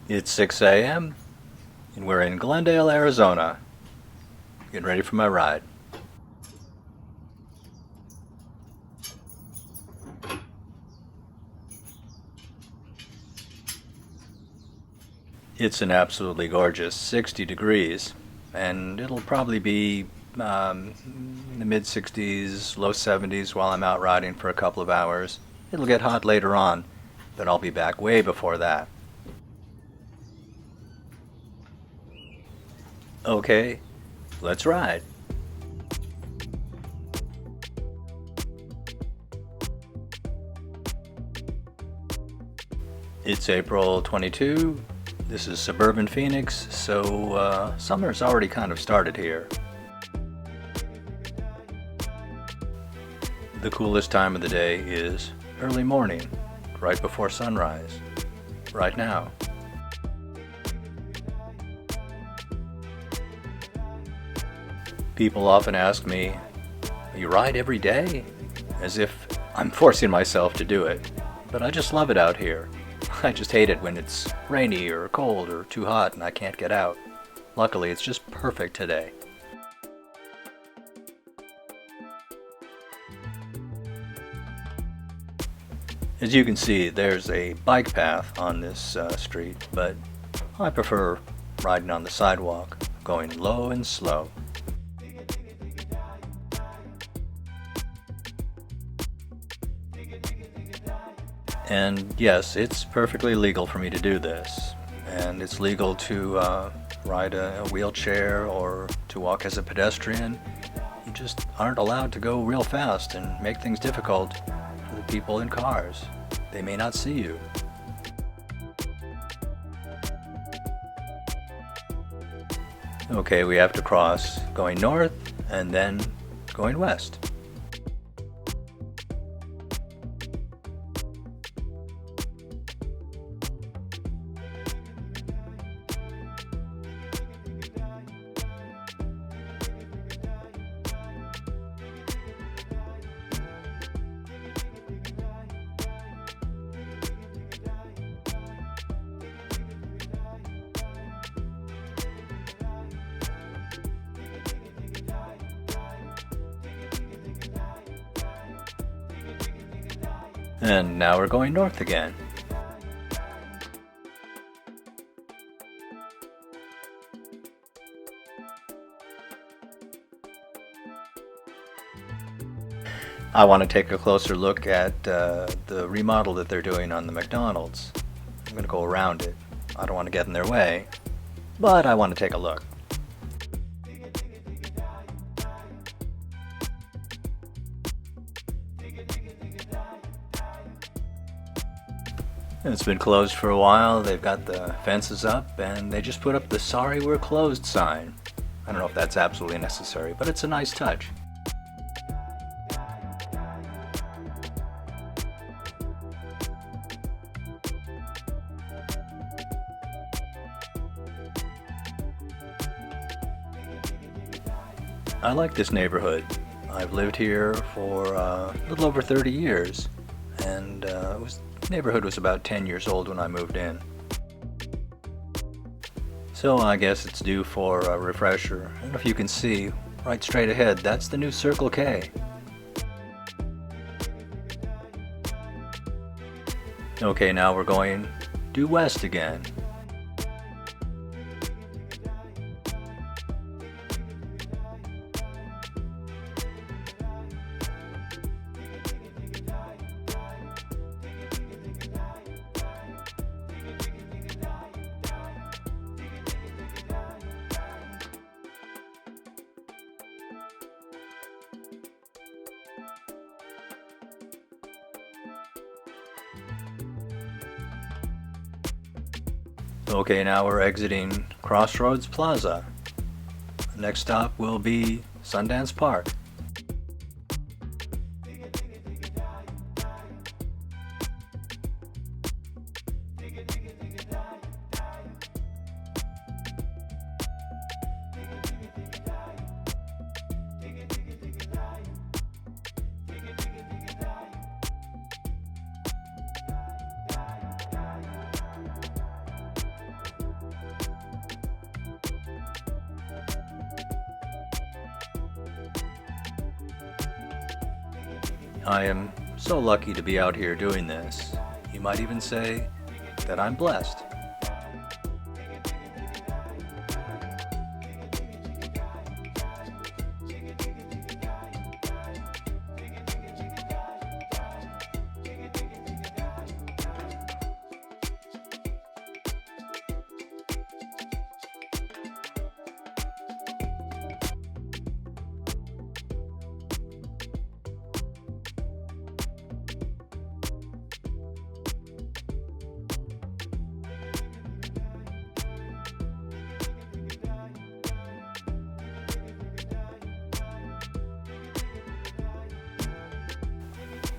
It's 6 a.m. and we're in Glendale, Arizona. Getting ready for my ride. It's an absolutely gorgeous 60 degrees, and it'll probably be in the mid 60s, low 70s while I'm out riding for a couple of hours. It'll get hot later on, but I'll be back way before that. Okay, let's ride. It's April 22. This is suburban Phoenix, so summer's already kind of started here. The coolest time of the day is early morning, right before sunrise, right now. People often ask me, "You ride every day?" As if I'm forcing myself to do it. But I just love it out here. I just hate it when it's rainy or cold or too hot and I can't get out. Luckily, it's just perfect today. As you can see, there's a bike path on this street, but I prefer riding on the sidewalk, going low and slow. And yes, it's perfectly legal for me to do this. And it's legal to ride a wheelchair or to walk as a pedestrian. You just aren't allowed to go real fast and make things difficult for the people in cars. They may not see you. Okay, we have to cross going north and then going west. And now we're going north again. I want to take a closer look at the remodel that they're doing on the McDonald's. I'm going to go around it. I don't want to get in their way, but I want to take a look. It's been closed for a while. They've got the fences up and they just put up the "Sorry We're Closed" sign. I don't know if that's absolutely necessary, but it's a nice touch. I like this neighborhood. I've lived here for a little over 30 years, and the neighborhood was about 10 years old when I moved in. So I guess it's due for a refresher. I don't know if you can see, right straight ahead, that's the new Circle K. Okay, now we're going due west again. Okay, now we're exiting Crossroads Plaza. The next stop will be Sundance Park. I am so lucky to be out here doing this. You might even say that I'm blessed.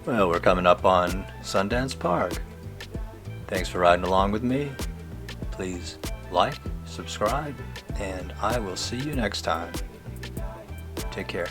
Well, we're coming up on Sundance Park. Thanks for riding along with me. Please like, subscribe, and I will see you next time. Take care.